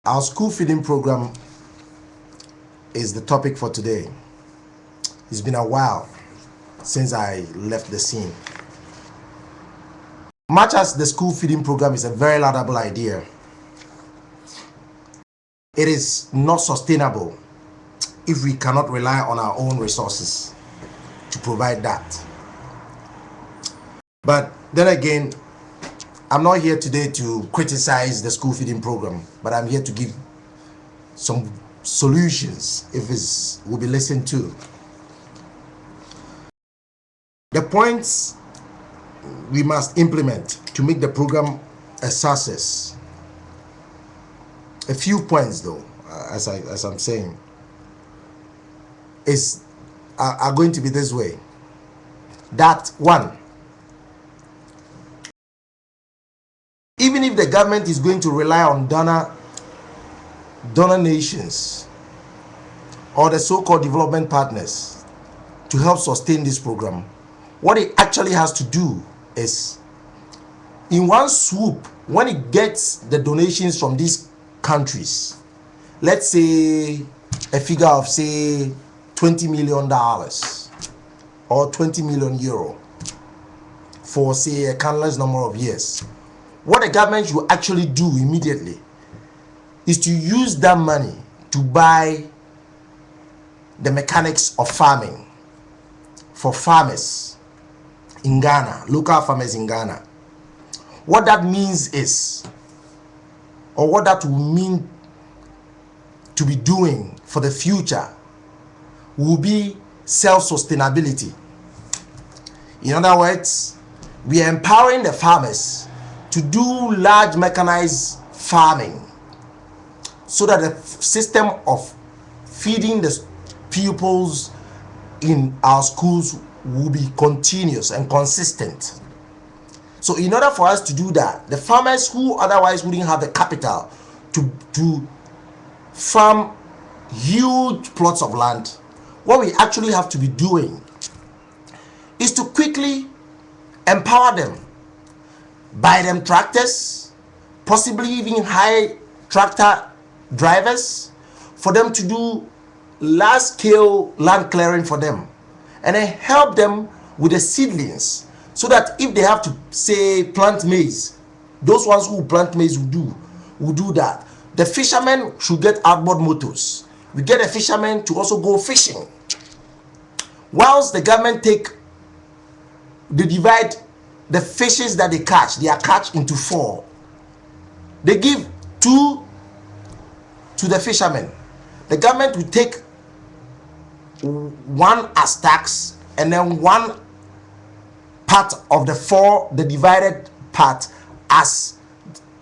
Our school feeding program is the topic for today. It's been a while since I left the scene. Much as the school feeding program is a very laudable idea, it is not sustainable if we cannot rely on our own resources to provide that. But then again, I'm not here today to criticize the school feeding program, but I'm here to give some solutions if it will be listened to. The points we must implement to make the program a success. A few points though, as I'm saying, are going to be this way. That one, even if the government is going to rely on donor nations or the so-called development partners to help sustain this program, what it actually has to do is, in one swoop, when it gets the donations from these countries, let's say a figure of say $20 million or 20 million euro for say a countless number of years, what the government should actually do immediately is to use that money to buy the mechanics of farming for farmers in Ghana, local farmers in Ghana. What that means is, or what that will mean to be doing for the future, will be self-sustainability. In other words, we are empowering the farmers to do large mechanized farming so that the system of feeding the pupils in our schools will be continuous and consistent. So in order for us to do that, the farmers who otherwise wouldn't have the capital to farm huge plots of land, what we actually have to be doing is to quickly empower them, buy them tractors, possibly even hire tractor drivers for them to do large-scale land clearing for them, and then help them with the seedlings, so that if they have to say plant maize, those ones who plant maize will do that. The fishermen should get outboard motors. We get the fishermen to also go fishing, whilst the government they divide the fishes that they are catch into 4. They give 2 to the fishermen. The government will take 1 as tax, and then 1 part of the 4, the divided part, as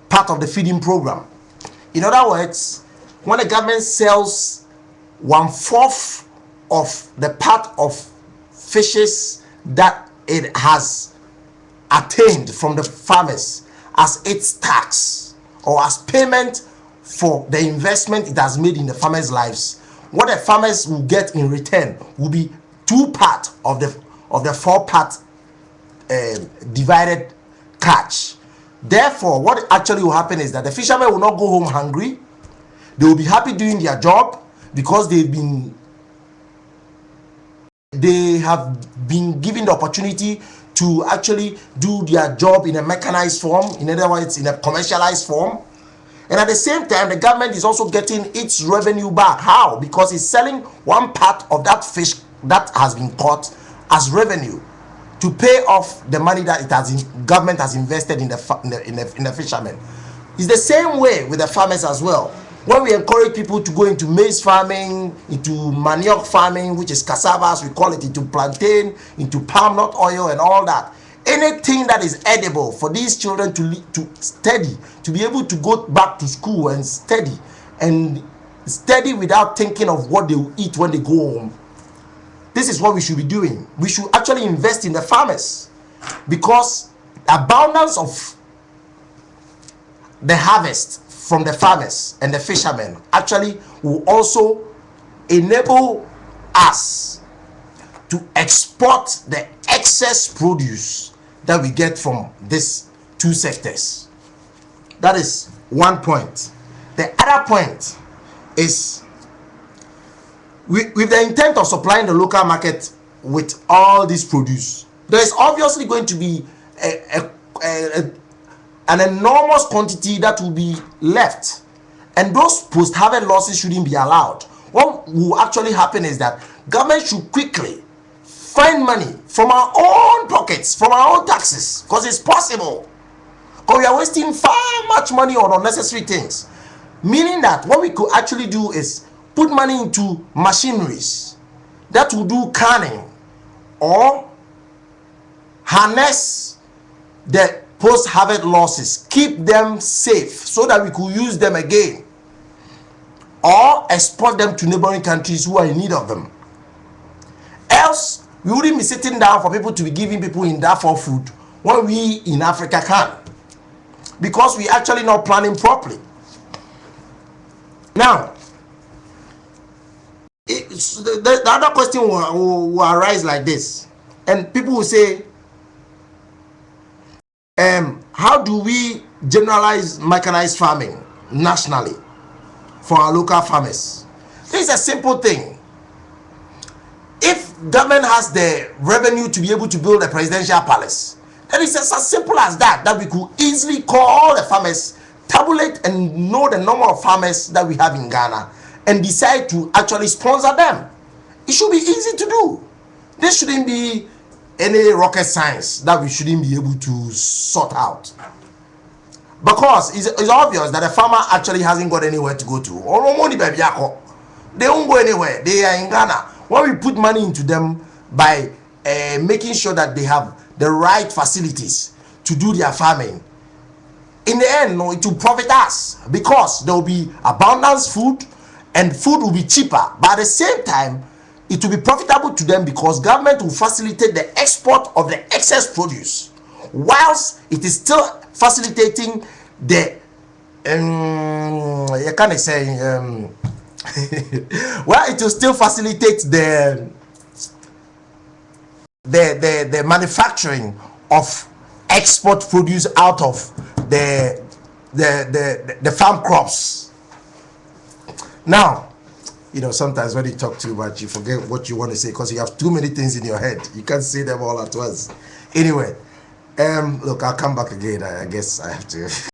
part of the feeding program. In other words, when the government sells 1/4 of the part of fishes that it has attained from the farmers as its tax or as payment for the investment it has made in the farmers' lives, what the farmers will get in return will be 2 part of the 4 part divided catch. Therefore, what actually will happen is that the fishermen will not go home hungry. They will be happy doing their job because they have been given the opportunity to actually do their job in a mechanized form, in other words, in a commercialized form. And at the same time, the government is also getting its revenue back. How? Because it's selling 1 part of that fish that has been caught as revenue to pay off the money that government has invested in the fishermen. It's the same way with the farmers as well. When we encourage people to go into maize farming, into manioc farming, which is cassava as we call it, into plantain, into palm nut oil and all that, anything that is edible for these children to study, to be able to go back to school and study without thinking of what they will eat when they go home. This is what we should be doing. We should actually invest in the farmers, because abundance of the harvest from the farmers and the fishermen actually will also enable us to export the excess produce that we get from these 2 sectors. That is one point. The other point is with the intent of supplying the local market with all this produce, there is obviously going to be an enormous quantity that will be left, and those post-harvest losses shouldn't be allowed. What will actually happen is that government should quickly find money from our own pockets, from our own taxes, because it's possible. Because we are wasting far much money on unnecessary things. Meaning that what we could actually do is put money into machineries that will do canning or harness the post-harvest losses, keep them safe so that we could use them again, or export them to neighboring countries who are in need of them. Else, we wouldn't be sitting down for people to be giving people in Darfur food when we in Africa can, because we actually not planning properly. Now, the other question will arise like this, and people will say, how do we generalize mechanized farming nationally for our local farmers? This is a simple thing. If government has the revenue to be able to build a presidential palace, then it's as simple as that we could easily call all the farmers, tabulate and know the number of farmers that we have in Ghana, and decide to actually sponsor them. It should be easy to do. This shouldn't be any rocket science that we shouldn't be able to sort out, because it's obvious that the farmer actually hasn't got anywhere to go to. They won't go anywhere. They are in Ghana. When we put money into them by making sure that they have the right facilities to do their farming, in the end, no, it will profit us, because there will be abundance food and food will be cheaper. But at the same time, it will be profitable to them, because government will facilitate the export of the excess produce, whilst it is still facilitating the you can't say well, it will still facilitate the manufacturing of export produce out of the farm crops. Now, sometimes when you talk too much, you forget what you want to say, because you have too many things in your head. You can't say them all at once. Anyway, look, I'll come back again. I guess I have to